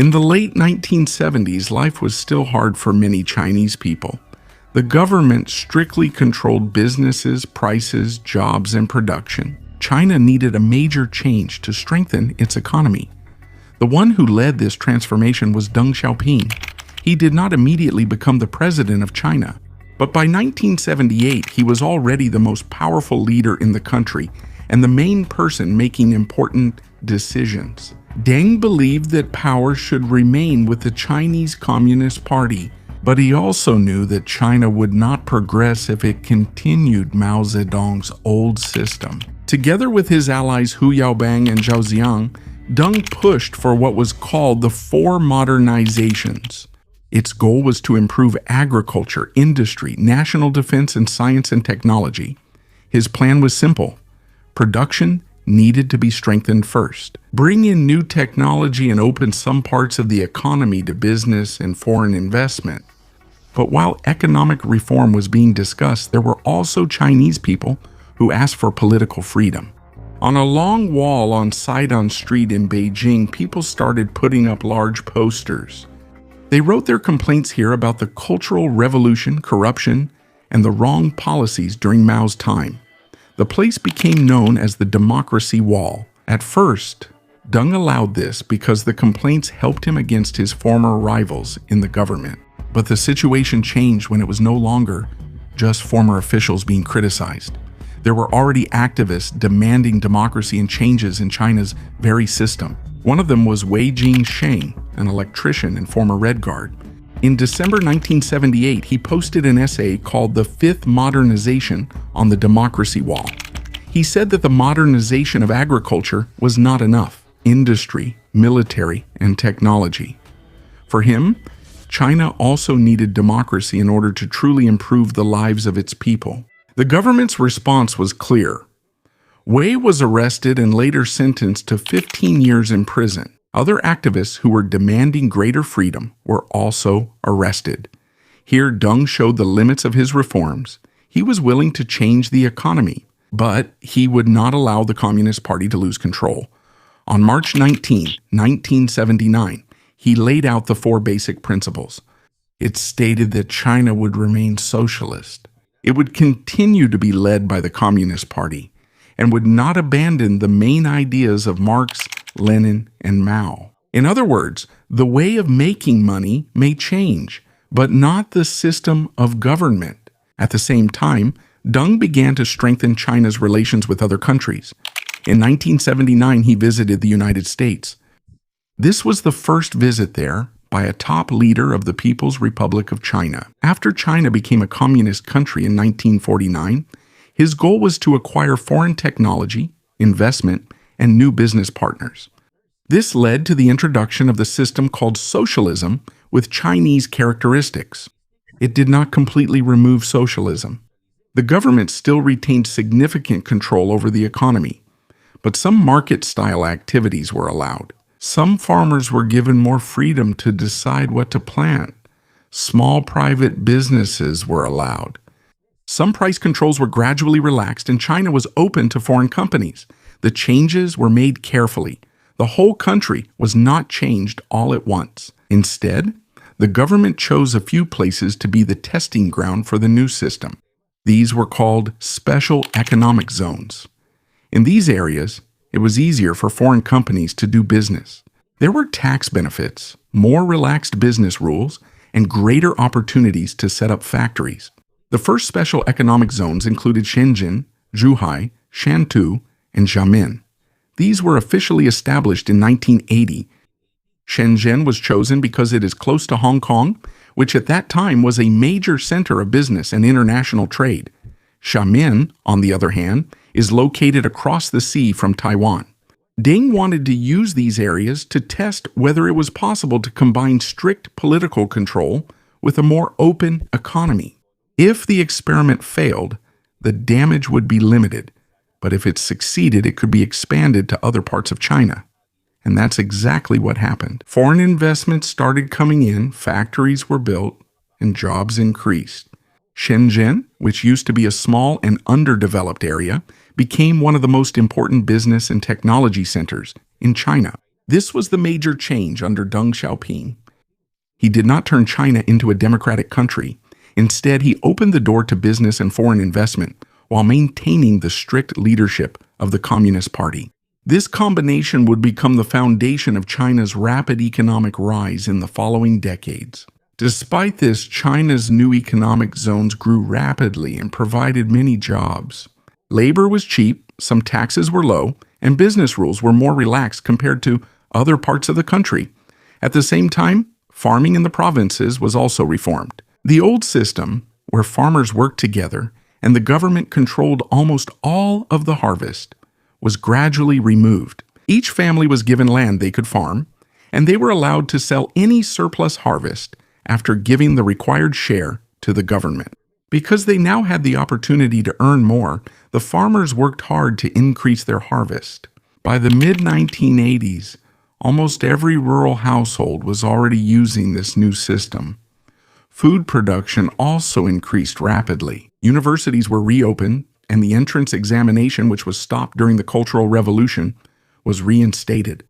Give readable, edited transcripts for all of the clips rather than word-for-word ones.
In the late 1970s, life was still hard for many Chinese people. The government strictly controlled businesses, prices, jobs, and production. China needed a major change to strengthen its economy. The one who led this transformation was Deng Xiaoping. He did not immediately become the president of China, but by 1978 he was already the most powerful leader in the country and the main person making important decisions. Deng believed that power should remain with the Chinese Communist Party, but he also knew that China would not progress if it continued Mao Zedong's old system. Together with his allies Hu Yaobang and Zhao Ziang, Deng pushed for what was called the Four Modernizations. Its goal was to improve agriculture, industry, national defense, and science and technology. His plan was simple. Production needed to be strengthened first. Bring in new technology and open some parts of the economy to business and foreign investment. But while economic reform was being discussed, there were also Chinese people who asked for political freedom. On a long wall on Saidon Street in Beijing, people started putting up large posters. They wrote their complaints here about the Cultural Revolution, corruption, and the wrong policies during Mao's time. The place became known as the Democracy Wall. At first, Deng allowed this because the complaints helped him against his former rivals in the government. But the situation changed when it was no longer just former officials being criticized. There were already activists demanding democracy and changes in China's very system. One of them was Wei Jingsheng, an electrician and former Red Guard. In December 1978, he posted an essay called The Fifth Modernization on the Democracy Wall. He said that the modernization of agriculture was not enough. Industry, military, and technology. For him, China also needed democracy in order to truly improve the lives of its people. The government's response was clear. Wei was arrested and later sentenced to 15 years in prison. Other activists who were demanding greater freedom were also arrested. Here, Deng showed the limits of his reforms. He was willing to change the economy, but he would not allow the Communist Party to lose control. On March 19, 1979, he laid out the four basic principles. It stated that China would remain socialist. It would continue to be led by the Communist Party and would not abandon the main ideas of Marx, Lenin, and Mao. In other words, the way of making money may change, but not the system of government. At the same time, Deng began to strengthen China's relations with other countries. In 1979, he visited the United States. This was the first visit there by a top leader of the People's Republic of China. After China became a communist country in 1949, his goal was to acquire foreign technology, investment, and new business partners. This led to the introduction of the system called socialism with Chinese characteristics. It did not completely remove socialism. The government still retained significant control over the economy, but some market-style activities were allowed. Some farmers were given more freedom to decide what to plant. Small private businesses were allowed. Some price controls were gradually relaxed and China was open to foreign companies. The changes were made carefully. The whole country was not changed all at once. Instead, the government chose a few places to be the testing ground for the new system. These were called special economic zones. In these areas, it was easier for foreign companies to do business. There were tax benefits, more relaxed business rules, and greater opportunities to set up factories. The first special economic zones included Shenzhen, Zhuhai, Shantou, and Xiamen. These were officially established in 1980. Shenzhen was chosen because it is close to Hong Kong, which at that time was a major center of business and international trade. Xiamen, on the other hand, is located across the sea from Taiwan. Deng wanted to use these areas to test whether it was possible to combine strict political control with a more open economy. If the experiment failed, the damage would be limited, but if it succeeded, it could be expanded to other parts of China. And that's exactly what happened. Foreign investments started coming in, factories were built, and jobs increased. Shenzhen, which used to be a small and underdeveloped area, became one of the most important business and technology centers in China. This was the major change under Deng Xiaoping. He did not turn China into a democratic country. Instead, he opened the door to business and foreign investment while maintaining the strict leadership of the Communist Party. This combination would become the foundation of China's rapid economic rise in the following decades. Despite this, China's new economic zones grew rapidly and provided many jobs. Labor was cheap, some taxes were low, and business rules were more relaxed compared to other parts of the country. At the same time, farming in the provinces was also reformed. The old system, where farmers worked together and the government controlled almost all of the harvest, was gradually removed. Each family was given land they could farm, and they were allowed to sell any surplus harvest after giving the required share to the government. Because they now had the opportunity to earn more, the farmers worked hard to increase their harvest. By the mid-1980s, almost every rural household was already using this new system. Food production also increased rapidly. Universities were reopened, and the entrance examination, which was stopped during the Cultural Revolution, was reinstated.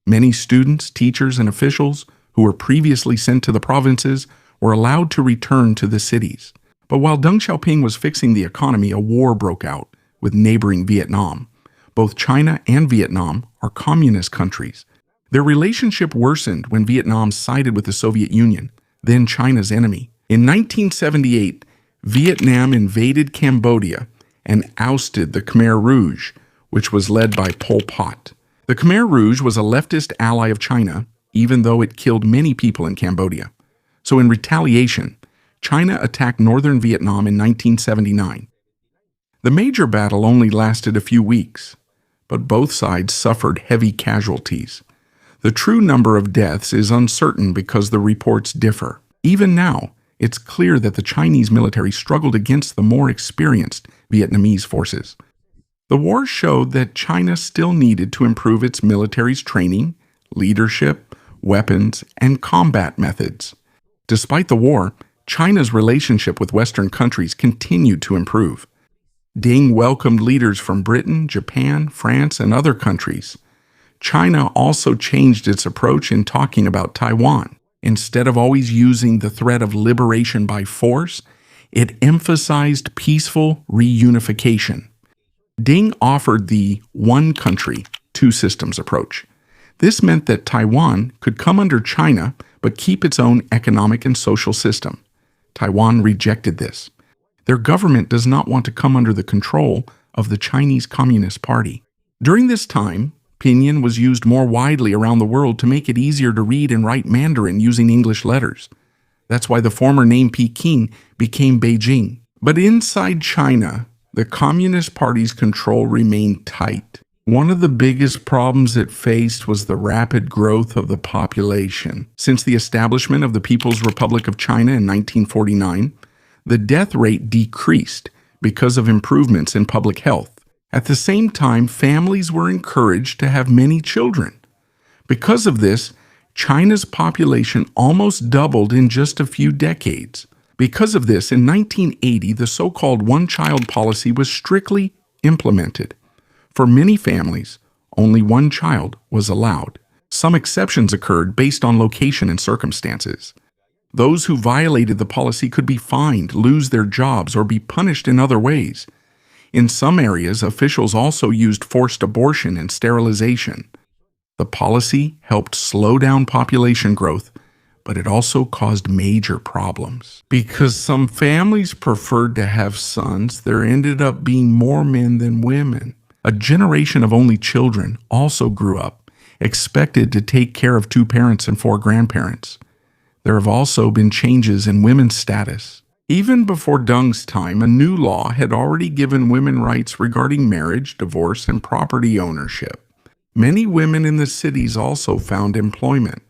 Many students, teachers, and officials who were previously sent to the provinces were allowed to return to the cities. But while Deng Xiaoping was fixing the economy, a war broke out with neighboring Vietnam. Both China and Vietnam are communist countries. Their relationship worsened when Vietnam sided with the Soviet Union, then China's enemy. In 1978, Vietnam invaded Cambodia and ousted the Khmer Rouge, which was led by Pol Pot. The Khmer Rouge was a leftist ally of China, even though it killed many people in Cambodia. So in retaliation, China attacked northern Vietnam in 1979. The major battle only lasted a few weeks, but both sides suffered heavy casualties. The true number of deaths is uncertain because the reports differ. Even now, it's clear that the Chinese military struggled against the more experienced Vietnamese forces. The war showed that China still needed to improve its military's training, leadership, weapons, and combat methods. Despite the war, China's relationship with Western countries continued to improve. Deng welcomed leaders from Britain, Japan, France, and other countries. China also changed its approach in talking about Taiwan. Instead of always using the threat of liberation by force, it emphasized peaceful reunification. Deng offered the one country, two systems approach. This meant that Taiwan could come under China but keep its own economic and social system. Taiwan rejected this. Their government does not want to come under the control of the Chinese Communist Party. During this time, Pinyin was used more widely around the world to make it easier to read and write Mandarin using English letters. That's why the former name Peking became Beijing. But inside China, the Communist Party's control remained tight. One of the biggest problems it faced was the rapid growth of the population. Since the establishment of the People's Republic of China in 1949, the death rate decreased because of improvements in public health. At the same time, families were encouraged to have many children. Because of this, China's population almost doubled in just a few decades. Because of this, in 1980, the so-called one-child policy was strictly implemented. For many families, only one child was allowed. Some exceptions occurred based on location and circumstances. Those who violated the policy could be fined, lose their jobs, or be punished in other ways. In some areas, officials also used forced abortion and sterilization. The policy helped slow down population growth, but it also caused major problems. Because some families preferred to have sons, there ended up being more men than women. A generation of only children also grew up, expected to take care of 2 parents and 4 grandparents. There have also been changes in women's status. Even before Deng's time, a new law had already given women rights regarding marriage, divorce, and property ownership. Many women in the cities also found employment.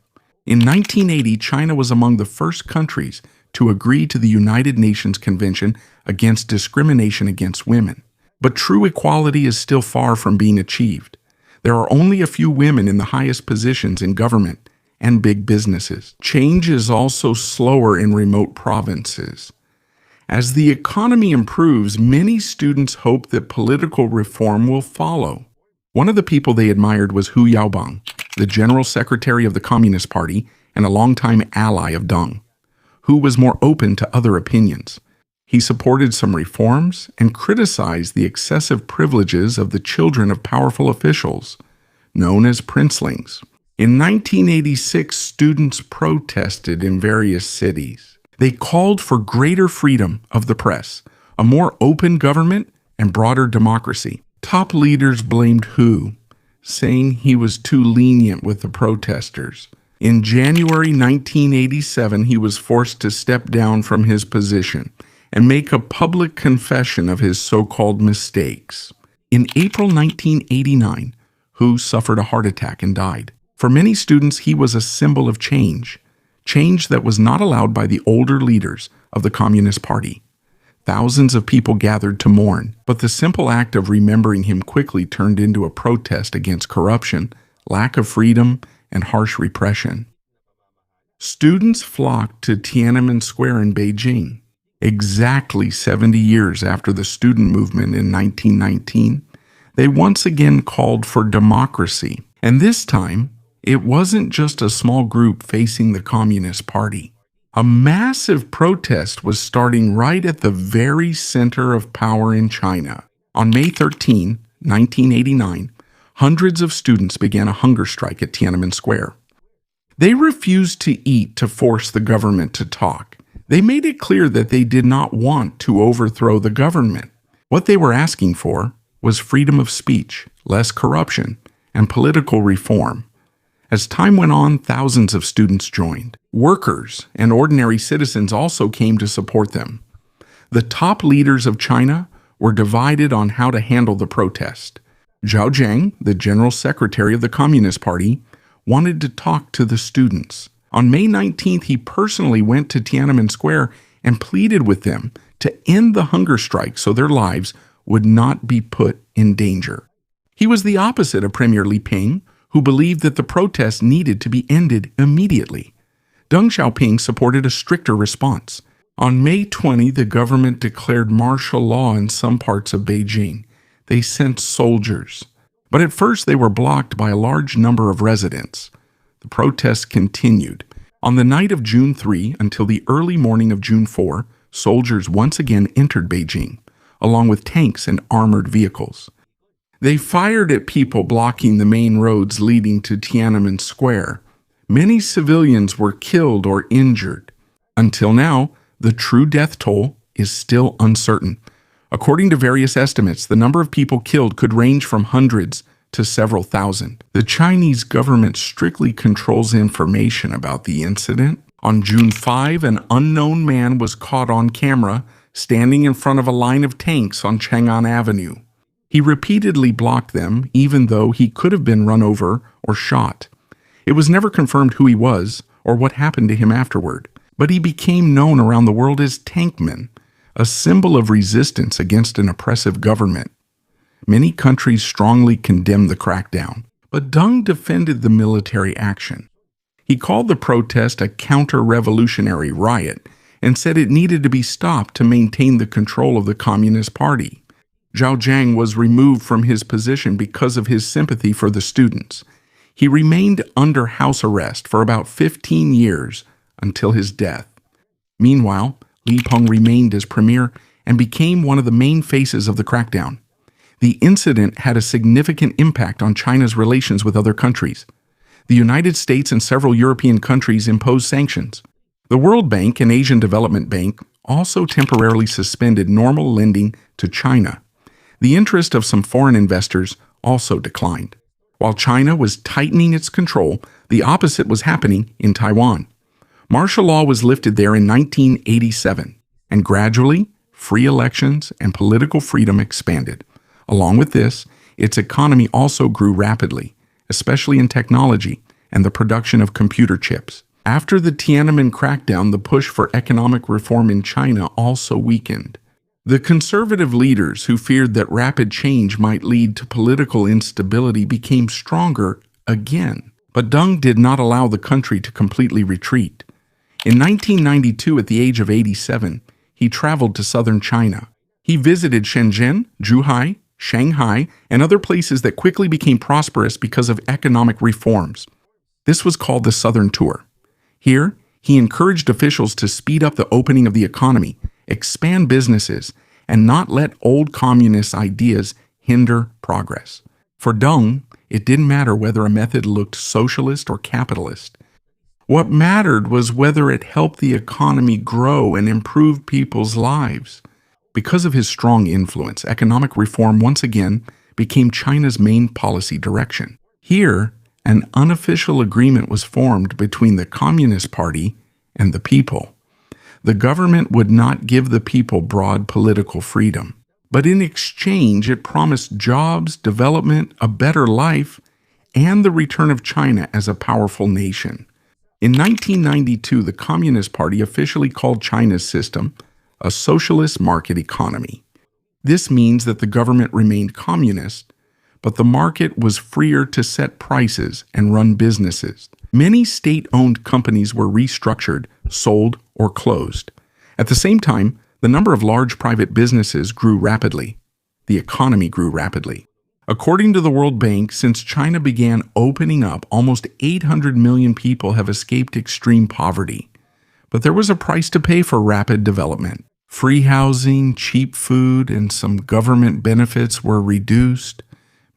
In 1980, China was among the first countries to agree to the United Nations Convention against Discrimination against Women. But true equality is still far from being achieved. There are only a few women in the highest positions in government and big businesses. Change is also slower in remote provinces. As the economy improves, many students hope that political reform will follow. One of the people they admired was Hu Yaobang, the general secretary of the Communist Party and a longtime ally of Deng. Hu was more open to other opinions. He supported some reforms and criticized the excessive privileges of the children of powerful officials, known as princelings. In 1986, students protested in various cities. They called for greater freedom of the press, a more open government, and broader democracy. Top leaders blamed Hu, saying he was too lenient with the protesters. In January 1987, he was forced to step down from his position and make a public confession of his so-called mistakes. In April 1989, Hu suffered a heart attack and died. For many students, he was a symbol of change that was not allowed by the older leaders of the Communist Party. Thousands of people gathered to mourn, but the simple act of remembering him quickly turned into a protest against corruption, lack of freedom, and harsh repression. Students flocked to Tiananmen Square in Beijing. Exactly 70 years after the student movement in 1919, they once again called for democracy. And this time, it wasn't just a small group facing the Communist Party. A massive protest was starting right at the very center of power in China. On May 13, 1989, hundreds of students began a hunger strike at Tiananmen Square. They refused to eat to force the government to talk. They made it clear that they did not want to overthrow the government. What they were asking for was freedom of speech, less corruption, and political reform. As time went on, thousands of students joined. Workers and ordinary citizens also came to support them. The top leaders of China were divided on how to handle the protest. Xiaoping, the general secretary of the Communist Party, wanted to talk to the students. On May 19th, he personally went to Tiananmen Square and pleaded with them to end the hunger strike so their lives would not be put in danger. He was the opposite of Premier Li Peng, who believed that the protest needed to be ended immediately. Deng Xiaoping supported a stricter response. On May 20, the government declared martial law in some parts of Beijing. They sent soldiers. But at first they were blocked by a large number of residents. The protests continued. On the night of June 3 until the early morning of June 4, soldiers once again entered Beijing, along with tanks and armored vehicles. They fired at people blocking the main roads leading to Tiananmen Square. Many civilians were killed or injured. Until now, the true death toll is still uncertain. According to various estimates, the number of people killed could range from hundreds to several thousand. The Chinese government strictly controls information about the incident. On June 5, an unknown man was caught on camera standing in front of a line of tanks on Chang'an Avenue. He repeatedly blocked them, even though he could have been run over or shot. It was never confirmed who he was or what happened to him afterward, but he became known around the world as Tankman, a symbol of resistance against an oppressive government. Many countries strongly condemned the crackdown, but Deng defended the military action. He called the protest a counter-revolutionary riot and said it needed to be stopped to maintain the control of the Communist Party. Xiaoping was removed from his position because of his sympathy for the students. He remained under house arrest for about 15 years until his death. Meanwhile, Li Peng remained as premier and became one of the main faces of the crackdown. The incident had a significant impact on China's relations with other countries. The United States and several European countries imposed sanctions. The World Bank and Asian Development Bank also temporarily suspended normal lending to China. The interest of some foreign investors also declined. While China was tightening its control, the opposite was happening in Taiwan. Martial law was lifted there in 1987, and gradually, free elections and political freedom expanded. Along with this, its economy also grew rapidly, especially in technology and the production of computer chips. After the Tiananmen crackdown, the push for economic reform in China also weakened. The conservative leaders who feared that rapid change might lead to political instability became stronger again. But Deng did not allow the country to completely retreat. In 1992, at the age of 87, he traveled to southern China. He visited Shenzhen, Zhuhai, Shanghai, and other places that quickly became prosperous because of economic reforms. This was called the Southern Tour. Here, he encouraged officials to speed up the opening of the economy, expand businesses, and not let old communist ideas hinder progress. For Deng, it didn't matter whether a method looked socialist or capitalist. What mattered was whether it helped the economy grow and improve people's lives. Because of his strong influence, economic reform once again became China's main policy direction. Here, an unofficial agreement was formed between the Communist Party and the people. The government would not give the people broad political freedom, but in exchange it promised jobs, development, a better life, and the return of China as a powerful nation. In 1992, the Communist Party officially called China's system a socialist market economy. This means that the government remained communist, but the market was freer to set prices and run businesses. Many state-owned companies were restructured, sold, or closed. At the same time, the number of large private businesses grew rapidly. The economy grew rapidly. According to the World Bank, since China began opening up, almost 800 million people have escaped extreme poverty. But there was a price to pay for rapid development. Free housing, cheap food, and some government benefits were reduced.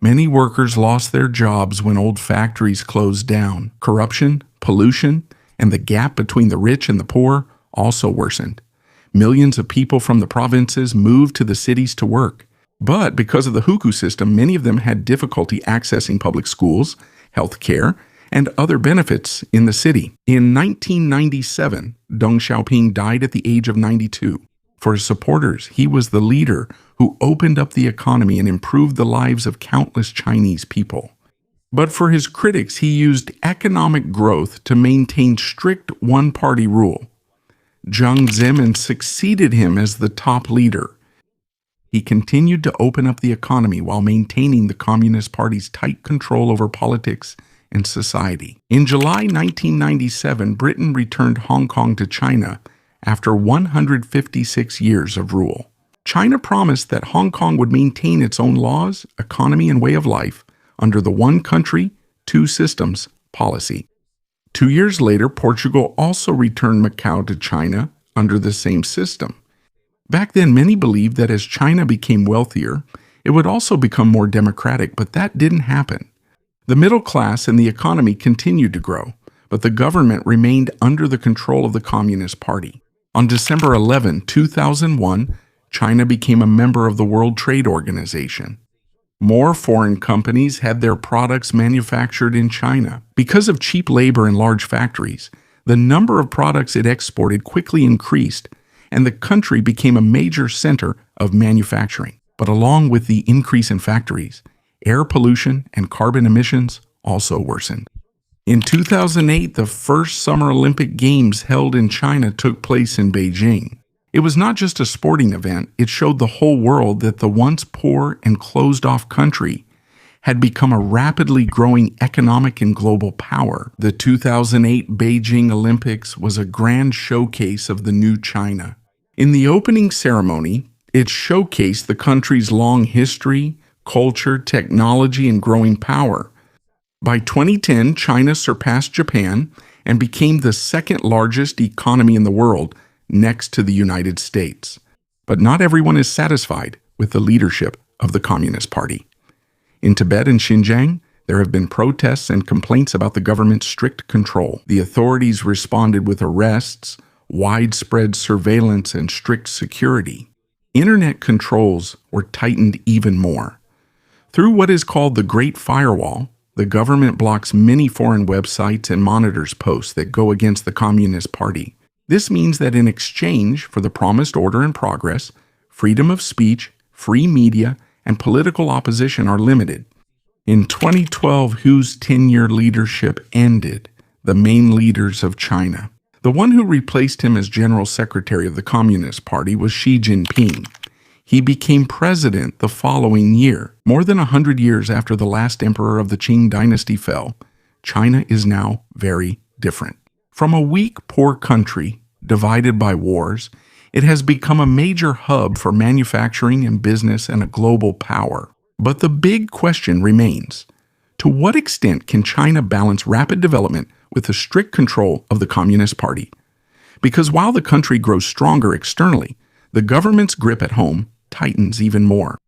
Many workers lost their jobs when old factories closed down. Corruption, pollution, and the gap between the rich and the poor also worsened. Millions of people from the provinces moved to the cities to work. But because of the hukou system, many of them had difficulty accessing public schools, health care, and other benefits in the city. In 1997, Deng Xiaoping died at the age of 92. For his supporters, he was the leader who opened up the economy and improved the lives of countless Chinese people. But for his critics, he used economic growth to maintain strict one-party rule. Jiang Zemin succeeded him as the top leader. He continued to open up the economy while maintaining the Communist Party's tight control over politics and society. In July 1997, Britain returned Hong Kong to China after 156 years of rule. China promised that Hong Kong would maintain its own laws, economy, and way of life under the one country, two systems policy. 2 years later, Portugal also returned Macau to China under the same system. Back then, many believed that as China became wealthier, it would also become more democratic, but that didn't happen. The middle class and the economy continued to grow, but the government remained under the control of the Communist Party. On December 11, 2001, China became a member of the World Trade Organization. More foreign companies had their products manufactured in China. Because of cheap labor and large factories, the number of products it exported quickly increased, and the country became a major center of manufacturing. But along with the increase in factories, air pollution and carbon emissions also worsened. In 2008, the first Summer Olympic Games held in China took place in Beijing. It was not just a sporting event, it showed the whole world that the once poor and closed-off country had become a rapidly growing economic and global power. The 2008 Beijing Olympics was a grand showcase of the new China. In the opening ceremony, it showcased the country's long history, culture, technology, and growing power. By 2010, China surpassed Japan and became the second largest economy in the world, next to the United States. But not everyone is satisfied with the leadership of the Communist Party. In Tibet and Xinjiang, there have been protests and complaints about the government's strict control. The authorities responded with arrests, widespread surveillance, and strict security. Internet controls were tightened even more. Through what is called the Great Firewall, the government blocks many foreign websites and monitors posts that go against the Communist Party. This means that in exchange for the promised order and progress, freedom of speech, free media, and political opposition are limited. In 2012, Hu's 10-year leadership ended. The main leaders of China. The one who replaced him as General Secretary of the Communist Party was Xi Jinping. He became president the following year. More than 100 years after the last emperor of the Qing dynasty fell, China is now very different. From a weak, poor country, divided by wars, It has become a major hub for manufacturing and business and a global power. But the big question remains: to what extent can China balance rapid development with the strict control of the Communist Party? Because while the country grows stronger externally, the government's grip at home tightens even more.